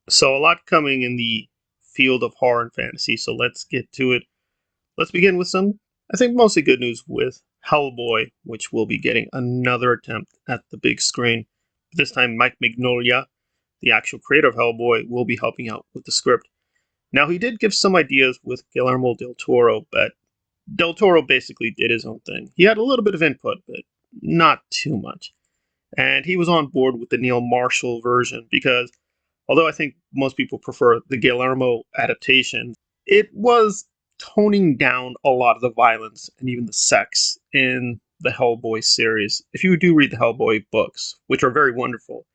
So a lot coming in the field of horror and fantasy, so let's get to it. Let's begin with some, I think, mostly good news with Hellboy, which will be getting another attempt at the big screen. This time, Mike Mignola, the actual creator of Hellboy, will be helping out with the script. Now, he did give some ideas with Guillermo del Toro, but del Toro basically did his own thing. He had a little bit of input, but not too much. And he was on board with the Neil Marshall version because although I think most people prefer the Guillermo adaptation, it was toning down a lot of the violence and even the sex in the Hellboy series. If you do read the Hellboy books, which are very wonderful,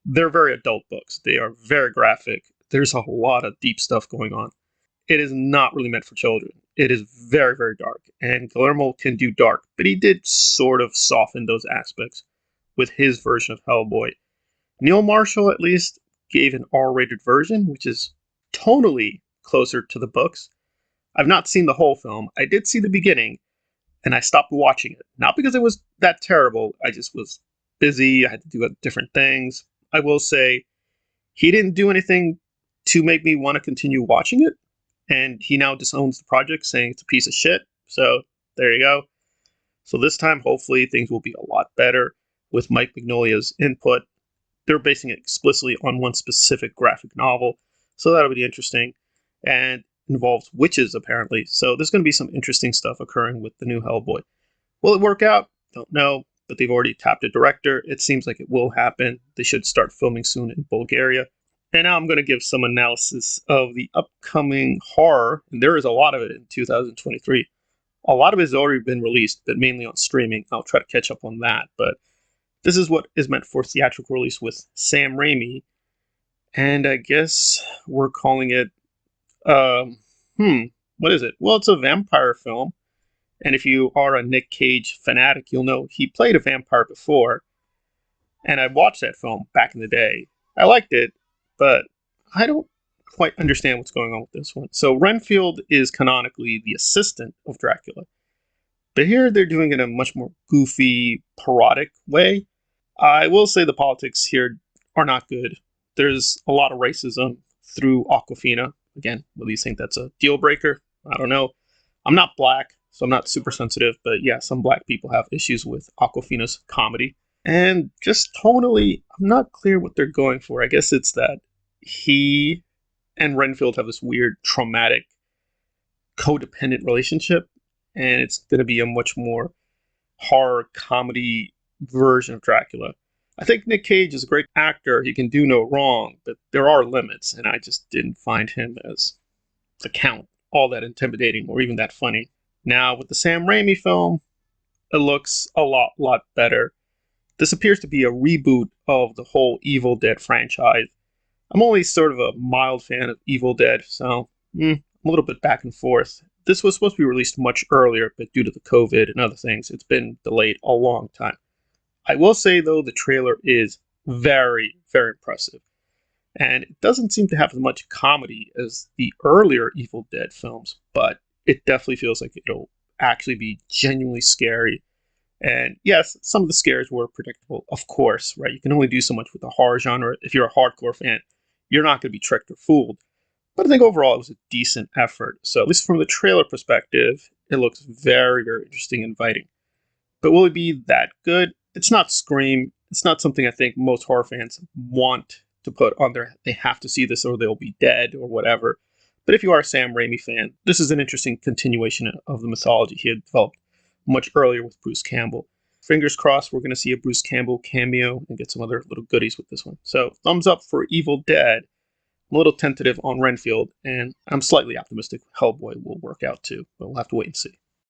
they're very adult books. They are very graphic. There's a lot of deep stuff going on. It is not really meant for children. It is very, very dark. And Guillermo can do dark, but he did sort of soften those aspects with his version of Hellboy. Neil Marshall, at least, gave an R rated version, which is tonally closer to the books. I've not seen the whole film. I did see the beginning, and I stopped watching it. Not because it was that terrible, I just was busy. I had to do different things. I will say, he didn't do anything to make me want to continue watching it, and he now disowns the project, saying it's a piece of shit. So, there you go. So, this time, hopefully, things will be a lot better with Mike Mignola's input. They're basing it explicitly on one specific graphic novel, so that'll be interesting. And involves witches, apparently. So there's going to be some interesting stuff occurring with the new Hellboy. Will it work out? Don't know, but they've already tapped a director. It seems like it will happen. They should start filming soon in Bulgaria. And now I'm going to give some analysis of the upcoming horror, and there is a lot of it in 2023. A lot of it has already been released, but mainly on streaming. I'll try to catch up on that, but this is what is meant for theatrical release with Sam Raimi, and I guess we're calling it, um, what is it? Well, it's a vampire film, and if you are a Nick Cage fanatic, you'll know he played a vampire before, and I watched that film back in the day. I liked it, but I don't quite understand what's going on with this one. So Renfield is canonically the assistant of Dracula, but here they're doing it in a much more goofy, parodic way. I will say the politics here are not good. There's a lot of racism through Aquafina. Again, whether you think that's a deal breaker, I don't know. I'm not black, so I'm not super sensitive, but yeah, some black people have issues with Aquafina's comedy. And just tonally, I'm not clear what they're going for. I guess it's that he and Renfield have this weird, traumatic, codependent relationship, and it's going to be a much more horror comedy version of Dracula. I think Nick Cage is a great actor. He can do no wrong, but there are limits, and I just didn't find him as the Count all that intimidating or even that funny. Now, with the Sam Raimi film, it looks a lot better. This appears to be a reboot of the whole Evil Dead franchise. I'm only sort of a mild fan of Evil Dead, so I'm a little bit back and forth. This was supposed to be released much earlier, but due to the COVID and other things, it's been delayed a long time. I will say, though, the trailer is very, very impressive. And it doesn't seem to have as much comedy as the earlier Evil Dead films, but it definitely feels like it'll actually be genuinely scary. And yes, some of the scares were predictable, of course, right? You can only do so much with the horror genre. If you're a hardcore fan, you're not going to be tricked or fooled. But I think overall it was a decent effort. So at least from the trailer perspective, it looks very, very interesting and inviting. But will it be that good? It's not Scream. It's not something I think most horror fans want to put on their, they have to see this or they'll be dead or whatever. But if you are a Sam Raimi fan, this is an interesting continuation of the mythology he had developed much earlier with Bruce Campbell. Fingers crossed we're going to see a Bruce Campbell cameo and get some other little goodies with this one. So thumbs up for Evil Dead. I'm a little tentative on Renfield, and I'm slightly optimistic Hellboy will work out too, but we'll have to wait and see.